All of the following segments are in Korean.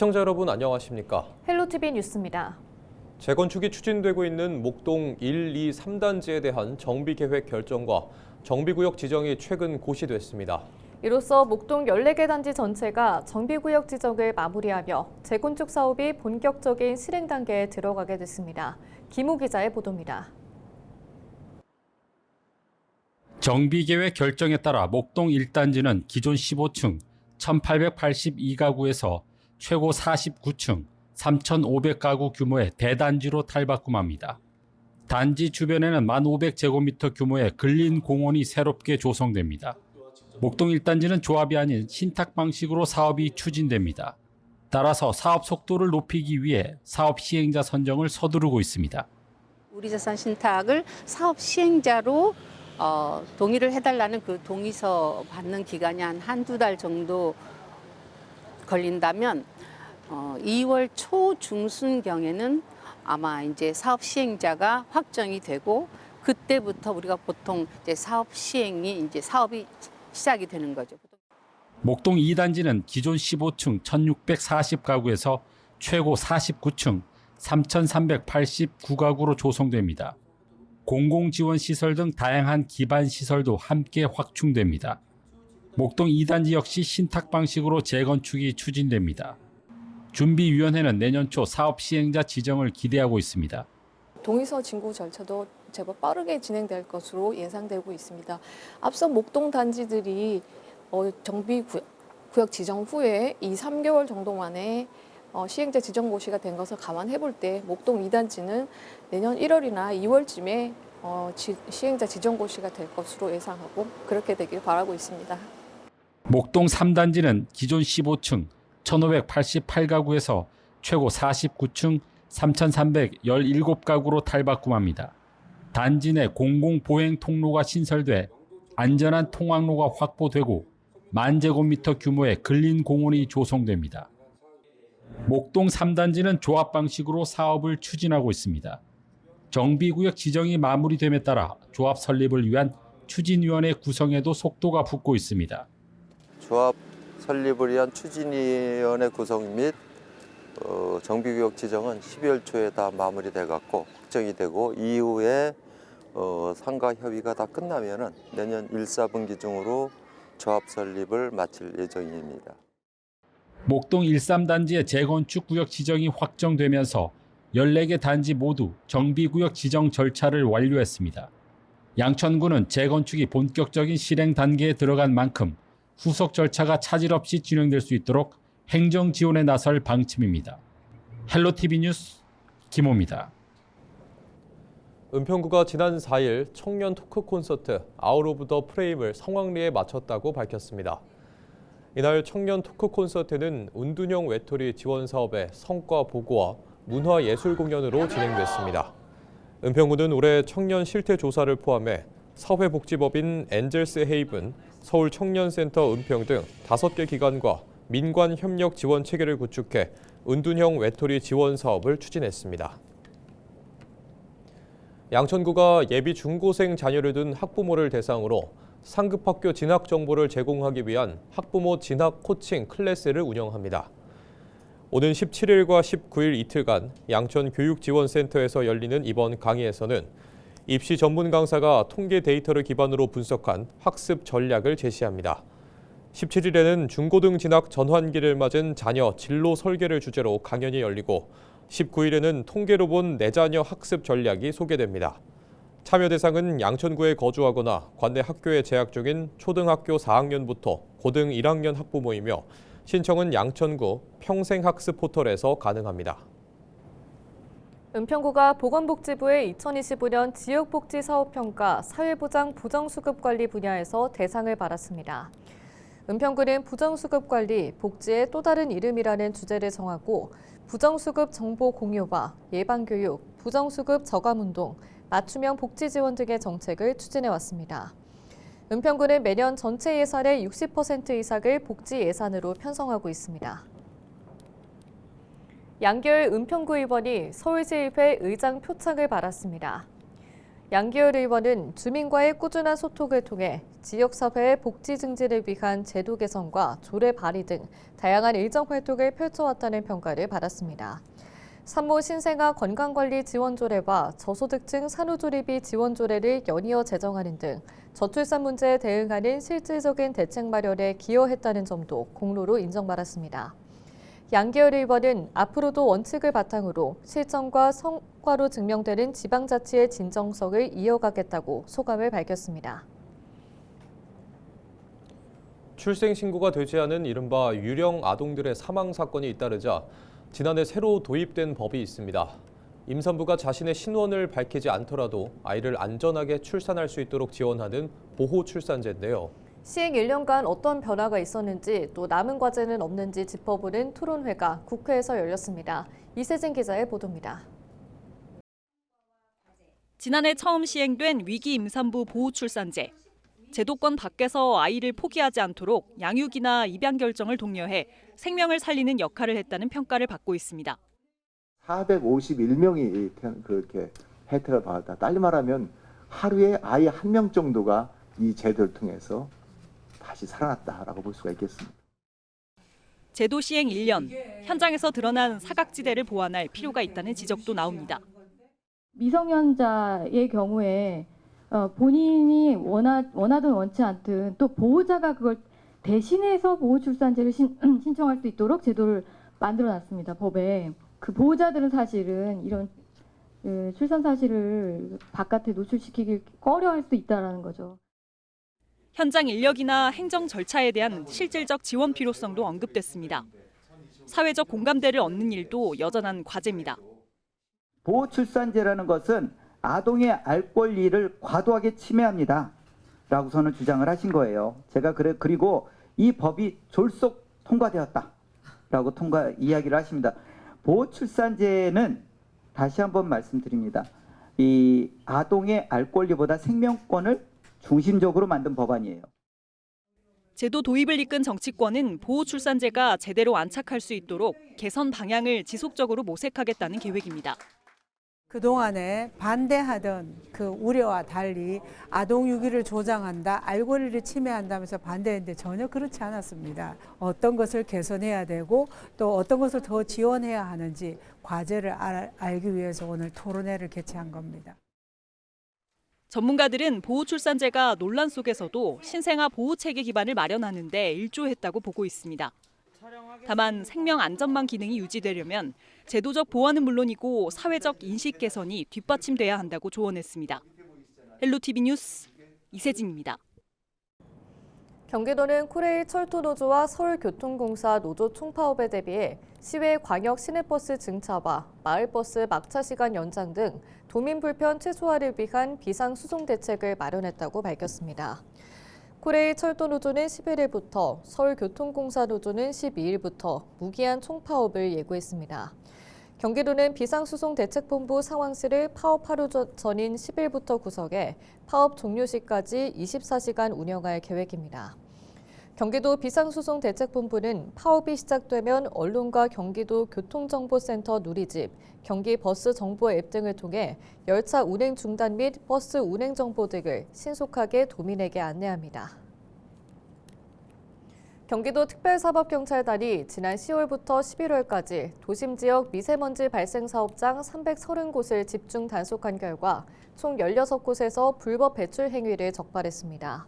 시청자 여러분 안녕하십니까? 헬로티비 뉴스입니다. 재건축이 추진되고 있는 목동 1, 2, 3단지에 대한 정비계획 결정과 정비구역 지정이 최근 고시됐습니다. 이로써 목동 14개 단지 전체가 정비구역 지정을 마무리하며 재건축 사업이 본격적인 실행 단계에 들어가게 됐습니다. 김우 기자의 보도입니다. 정비계획 결정에 따라 목동 1단지는 기존 15층 1,882가구에서 최고 49층 3,500가구 규모의 대단지로 탈바꿈합니다. 단지 주변에는 1,500제곱미터 규모의 근린 공원이 새롭게 조성됩니다. 목동 1단지는 조합이 아닌 신탁 방식으로 사업이 추진됩니다. 따라서 사업 속도를 높이기 위해 사업 시행자 선정을 서두르고 있습니다. 우리자산 신탁을 사업 시행자로 동의를 해달라는 그 동의서 받는 기간이 한두 달 정도 걸린다면 2월 초 중순경에는 아마 이제 사업 시행자가 확정이 되고 그때부터 우리가 보통 이제 사업이 시작이 되는 거죠. 목동 2단지는 기존 15층 1,640가구에서 최고 49층 3,389가구로 조성됩니다. 공공지원시설 등 다양한 기반시설도 함께 확충됩니다. 목동 2단지 역시 신탁 방식으로 재건축이 추진됩니다. 준비위원회는 내년 초 사업 시행자 지정을 기대하고 있습니다. 동의서 진구 절차도 제법 빠르게 진행될 것으로 예상되고 있습니다. 앞서 목동 단지들이 정비구역 지정 후에 2~3개월 정도 만에 시행자 지정 고시가 된 것을 감안해 볼 때 목동 2단지는 내년 1월이나 2월쯤에 시행자 지정 고시가 될 것으로 예상하고 그렇게 되길 바라고 있습니다. 목동 3단지는 기존 15층 1,588가구에서 최고 49층 3,317가구로 탈바꿈합니다. 단지 내 공공보행 통로가 신설돼 안전한 통학로가 확보되고 10,000제곱미터 규모의 근린공원이 조성됩니다. 목동 3단지는 조합 방식으로 사업을 추진하고 있습니다. 정비구역 지정이 마무리됨에 따라 조합 설립을 위한 추진위원회 구성에도 속도가 붙고 있습니다. 조합 설립을 위한 추진위원회 구성 및 정비구역 지정은 12월 초에 다 마무리돼 갖고 확정이 되고 이후에 상가 협의가 다 끝나면은 내년 1, 4분기 중으로 조합 설립을 마칠 예정입니다. 목동 1, 3단지의 재건축 구역 지정이 확정되면서 14개 단지 모두 정비구역 지정 절차를 완료했습니다. 양천구는 재건축이 본격적인 실행 단계에 들어간 만큼 후속 절차가 차질 없이 진행될 수 있도록 행정 지원에 나설 방침입니다. 헬로티비 뉴스 김호입니다. 은평구가 지난 4일 청년 토크 콘서트 아웃 오브 더 프레임을 성황리에 마쳤다고 밝혔습니다. 이날 청년 토크 콘서트는 운둔형 외톨이 지원 사업의 성과 보고와 문화예술 공연으로 진행됐습니다. 은평구는 올해 청년 실태 조사를 포함해 사회복지법인 엔젤스 헤이븐, 서울청년센터 은평 등 5개 기관과 민관 협력 지원 체계를 구축해 운둔형 외톨이 지원 사업을 추진했습니다. 양천구가 예비 중고생 자녀를 둔 학부모를 대상으로 상급학교 진학 정보를 제공하기 위한 학부모 진학 코칭 클래스를 운영합니다. 오는 17일과 19일 이틀간 양천교육지원센터에서 열리는 이번 강의에서는 입시 전문 강사가 통계 데이터를 기반으로 분석한 학습 전략을 제시합니다. 17일에는 중고등 진학 전환기를 맞은 자녀 진로 설계를 주제로 강연이 열리고 19일에는 통계로 본 내 자녀 학습 전략이 소개됩니다. 참여 대상은 양천구에 거주하거나 관내 학교에 재학 중인 초등학교 4학년부터 고등 1학년 학부모이며 신청은 양천구 평생학습 포털에서 가능합니다. 은평구가 보건복지부의 2025년 지역복지사업평가 사회보장 부정수급관리 분야에서 대상을 받았습니다. 은평구는 부정수급관리, 복지의 또 다른 이름이라는 주제를 정하고 부정수급 정보 공유와 예방교육, 부정수급 저감운동, 맞춤형 복지 지원 등의 정책을 추진해왔습니다. 은평구는 매년 전체 예산의 60% 이상을 복지 예산으로 편성하고 있습니다. 양결 은평구의원이 서울시의회 의장 표창을 받았습니다. 양기열 의원은 주민과의 꾸준한 소통을 통해 지역사회의 복지 증진을 위한 제도 개선과 조례 발의 등 다양한 일정 활동을 펼쳐왔다는 평가를 받았습니다. 산모 신생아 건강관리 지원조례와 저소득층 산후조리비 지원조례를 연이어 제정하는 등 저출산 문제에 대응하는 실질적인 대책 마련에 기여했다는 점도 공로로 인정받았습니다. 양기열 의원은 앞으로도 원칙을 바탕으로 실정과 성과로 증명되는 지방자치의 진정성을 이어가겠다고 소감을 밝혔습니다. 출생 신고가 되지 않은 이른바 유령 아동들의 사망 사건이 잇따르자 지난해 새로 도입된 법이 있습니다. 임산부가 자신의 신원을 밝히지 않더라도 아이를 안전하게 출산할 수 있도록 지원하는 보호 출산제인데요. 시행 1년간 어떤 변화가 있었는지 또 남은 과제는 없는지 짚어보는 토론회가 국회에서 열렸습니다. 이세진 기자의 보도입니다. 지난해 처음 시행된 위기 임산부 보호 출산제. 제도권 밖에서 아이를 포기하지 않도록 양육이나 입양 결정을 독려해 생명을 살리는 역할을 했다는 평가를 받고 있습니다. 451명이 그렇게 혜택을 받았다. 달리 말하면 하루에 아이 1명 정도가 이 제도를 통해서 다시 살아났다라고 볼 수가 있겠습니다. 제도 시행 1년, 현장에서 드러난 사각지대를 보완할 필요가 있다는 지적도 나옵니다. 미성년자의 경우에 본인이 원하든 원치 않든 또 보호자가 그걸 대신해서 보호출산제를 신청할 수 있도록 제도를 만들어놨습니다. 법에. 그 보호자들은 사실은 이런 출산 사실을 바깥에 노출시키기 꺼려할 수 있다는 거죠. 현장 인력이나 행정 절차에 대한 실질적 지원 필요성도 언급됐습니다. 사회적 공감대를 얻는 일도 여전한 과제입니다. 보호출산제라는 것은 아동의 알 권리를 과도하게 침해합니다. 라고서는 주장을 하신 거예요. 제가 그리고 이 법이 졸속 통과되었다라고 이야기를 하십니다. 보호출산제는 다시 한번 말씀드립니다. 이 아동의 알 권리보다 생명권을 중심적으로 만든 법안이에요. 제도 도입을 이끈 정치권은 보호출산제가 제대로 안착할 수 있도록 개선 방향을 지속적으로 모색하겠다는 계획입니다. 그동안에 반대하던 그 우려와 달리 아동 유기를 조장한다, 알 권리를 침해한다면서 반대했는데 전혀 그렇지 않았습니다. 어떤 것을 개선해야 되고 또 어떤 것을 더 지원해야 하는지 과제를 알기 위해서 오늘 토론회를 개최한 겁니다. 전문가들은 보호출산제가 논란 속에서도 신생아 보호체계 기반을 마련하는 데 일조했다고 보고 있습니다. 다만 생명 안전망 기능이 유지되려면 제도적 보완은 물론이고 사회적 인식 개선이 뒷받침돼야 한다고 조언했습니다. 헬로티비 뉴스 이세진입니다. 경기도는 코레일 철도노조와 서울교통공사 노조 총파업에 대비해 시외 광역 시내버스 증차와 마을버스 막차 시간 연장 등 도민 불편 최소화를 위한 비상수송 대책을 마련했다고 밝혔습니다. 코레일 철도노조는 11일부터, 서울교통공사 노조는 12일부터 무기한 총파업을 예고했습니다. 경기도는 비상수송대책본부 상황실을 파업 하루 전인 10일부터 구성해 파업 종료 시까지 24시간 운영할 계획입니다. 경기도 비상수송대책본부는 파업이 시작되면 언론과 경기도 교통정보센터 누리집, 경기버스정보 앱 등을 통해 열차 운행 중단 및 버스 운행 정보 등을 신속하게 도민에게 안내합니다. 경기도 특별사법경찰단이 지난 10월부터 11월까지 도심 지역 미세먼지 발생 사업장 330곳을 집중 단속한 결과 총 16곳에서 불법 배출 행위를 적발했습니다.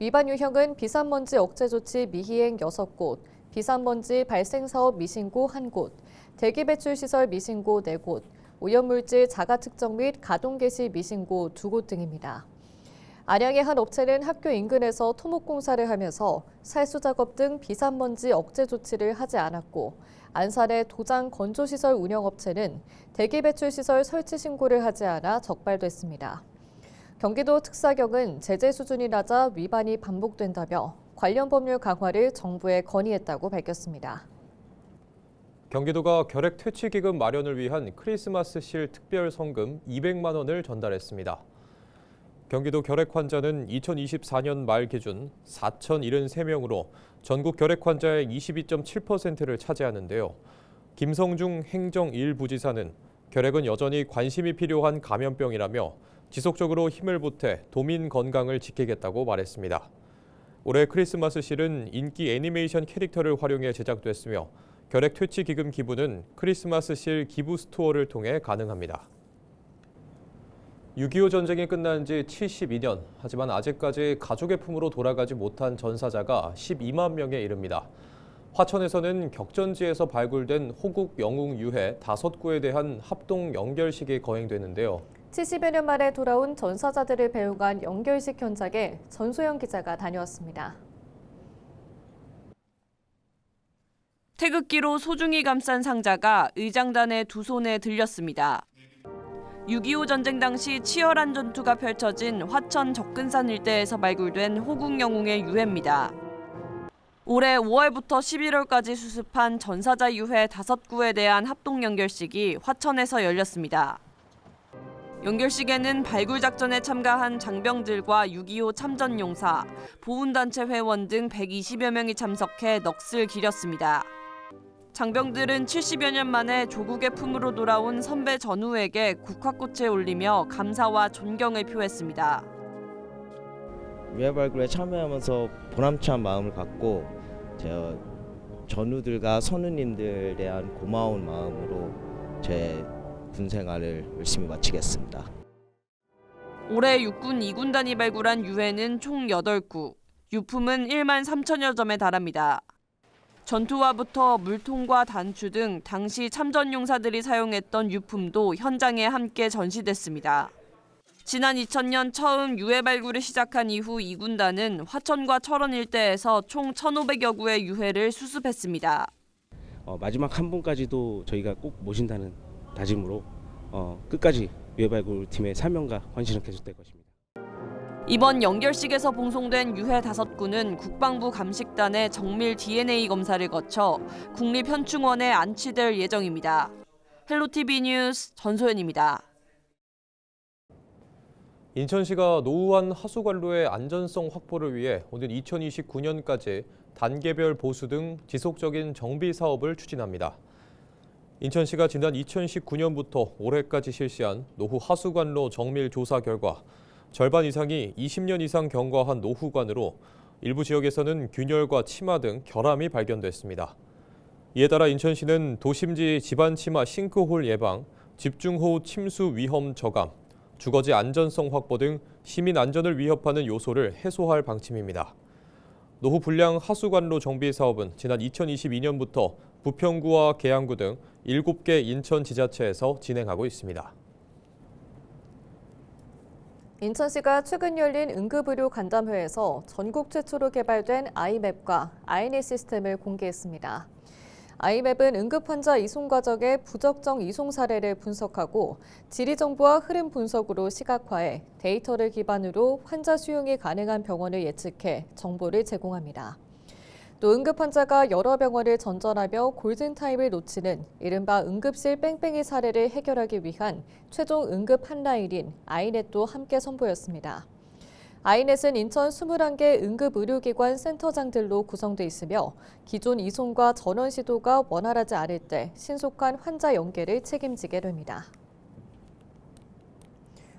위반 유형은 비산먼지 억제 조치 미희행 6곳, 비산먼지 발생 사업 미신고 1곳, 대기 배출 시설 미신고 4곳, 오염물질 자가 측정 및 가동 개시 미신고 2곳 등입니다. 안양의 한 업체는 학교 인근에서 토목공사를 하면서 살수 작업 등 비산먼지 억제 조치를 하지 않았고, 안산의 도장 건조시설 운영업체는 대기 배출 시설 설치 신고를 하지 않아 적발됐습니다. 경기도 특사경은 제재 수준이 낮아 위반이 반복된다며 관련 법률 강화를 정부에 건의했다고 밝혔습니다. 경기도가 결핵 퇴치기금 마련을 위한 크리스마스실 특별 성금 200만 원을 전달했습니다. 경기도 결핵 환자는 2024년 말 기준 4,073명으로 전국 결핵 환자의 22.7%를 차지하는데요. 김성중 행정 1부지사는 결핵은 여전히 관심이 필요한 감염병이라며 지속적으로 힘을 보태 도민 건강을 지키겠다고 말했습니다. 올해 크리스마스 실은 인기 애니메이션 캐릭터를 활용해 제작됐으며 결핵 퇴치 기금 기부는 크리스마스 실 기부 스토어를 통해 가능합니다. 6.25 전쟁이 끝난 지 72년, 하지만 아직까지 가족의 품으로 돌아가지 못한 전사자가 12만 명에 이릅니다. 화천에서는 격전지에서 발굴된 호국 영웅 유해 5구에 대한 합동 연결식이 거행되는데요. 70여 년 만에 돌아온 전사자들을 배웅한 연결식 현장에 전소영 기자가 다녀왔습니다. 태극기로 소중히 감싼 상자가 의장단의 두 손에 들렸습니다. 6.25 전쟁 당시 치열한 전투가 펼쳐진 화천 접근산 일대에서 발굴된 호국 영웅의 유해입니다. 올해 5월부터 11월까지 수습한 전사자 유해 5구에 대한 합동 연결식이 화천에서 열렸습니다. 연결식에는 발굴 작전에 참가한 장병들과 6.25 참전용사, 보훈단체 회원 등 120여 명이 참석해 넋을 기렸습니다. 장병들은 70여 년 만에 조국의 품으로 돌아온 선배 전우에게 국화꽃을 올리며 감사와 존경을 표했습니다. 유해 발굴에 참여하면서 보람찬 마음을 갖고 제가 전우들과 선우님들에 대한 고마운 마음으로 제 군 생활을 열심히 마치겠습니다. 올해 육군 2군단이 발굴한 유해는 총 8구, 유품은 1만 3천여 점에 달합니다. 전투화부터 물통과 단추 등 당시 참전용사들이 사용했던 유품도 현장에 함께 전시됐습니다. 지난 2000년 처음 유해 발굴을 시작한 이후 2군단은 화천과 철원 일대에서 총 1,500여 구의 유해를 수습했습니다. 마지막 한 분까지도 저희가 꼭 모신다는 다짐으로 끝까지 유해 발굴 팀의 사명과 헌신은 계속될 것입니다. 이번 연결식에서 봉송된 유해 5구는 국방부 감식단의 정밀 DNA 검사를 거쳐 국립현충원에 안치될 예정입니다. 헬로티비 뉴스 전소연입니다. 인천시가 노후한 하수관로의 안전성 확보를 위해 오는 2029년까지 단계별 보수 등 지속적인 정비 사업을 추진합니다. 인천시가 지난 2019년부터 올해까지 실시한 노후 하수관로 정밀 조사 결과 절반 이상이 20년 이상 경과한 노후관으로 일부 지역에서는 균열과 치마 등 결함이 발견됐습니다. 이에 따라 인천시는 도심지 집안 치마 싱크홀 예방, 집중호우 침수 위험 저감, 주거지 안전성 확보 등 시민 안전을 위협하는 요소를 해소할 방침입니다. 노후 불량 하수관로 정비 사업은 지난 2022년부터 부평구와 계양구 등 7개 인천 지자체에서 진행하고 있습니다. 인천시가 최근 열린 응급의료 간담회에서 전국 최초로 개발된 아이맵과 아이넷 시스템을 공개했습니다. 아이맵은 응급환자 이송 과정의 부적정 이송 사례를 분석하고 지리정보와 흐름 분석으로 시각화해 데이터를 기반으로 환자 수용이 가능한 병원을 예측해 정보를 제공합니다. 또 응급환자가 여러 병원을 전전하며 골든타임을 놓치는 이른바 응급실 뺑뺑이 사례를 해결하기 위한 최종 응급 한라인인 아이넷도 함께 선보였습니다. 아이넷은 인천 21개 응급의료기관 센터장들로 구성돼 있으며 기존 이송과 전원 시도가 원활하지 않을 때 신속한 환자 연계를 책임지게 됩니다.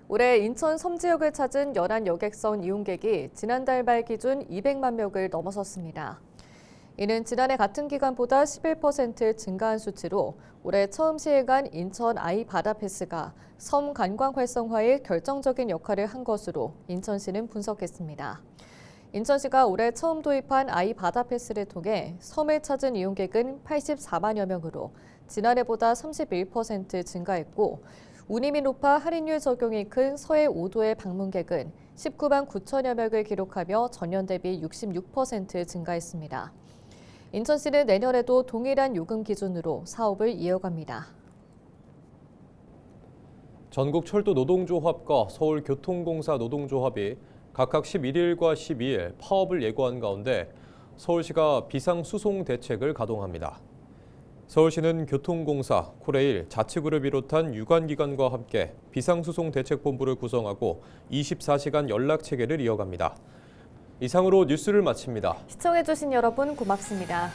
올해 인천 섬지역을 찾은 연안 여객선 이용객이 지난달 말 기준 200만 명을 넘어섰습니다. 이는 지난해 같은 기간보다 11% 증가한 수치로 올해 처음 시행한 인천 아이 바다 패스가 섬 관광 활성화에 결정적인 역할을 한 것으로 인천시는 분석했습니다. 인천시가 올해 처음 도입한 아이 바다 패스를 통해 섬을 찾은 이용객은 84만여 명으로 지난해보다 31% 증가했고 운임이 높아 할인율 적용이 큰 서해 5도의 방문객은 19만 9천여 명을 기록하며 전년 대비 66% 증가했습니다. 인천시는 내년에도 동일한 요금 기준으로 사업을 이어갑니다. 전국철도노동조합과 서울교통공사 노동조합이 각각 11일과 12일 파업을 예고한 가운데 서울시가 비상수송 대책을 가동합니다. 서울시는 교통공사, 코레일, 자치구를 비롯한 유관기관과 함께 비상수송대책본부를 구성하고 24시간 연락체계를 이어갑니다. 이상으로 뉴스를 마칩니다. 시청해주신 여러분 고맙습니다.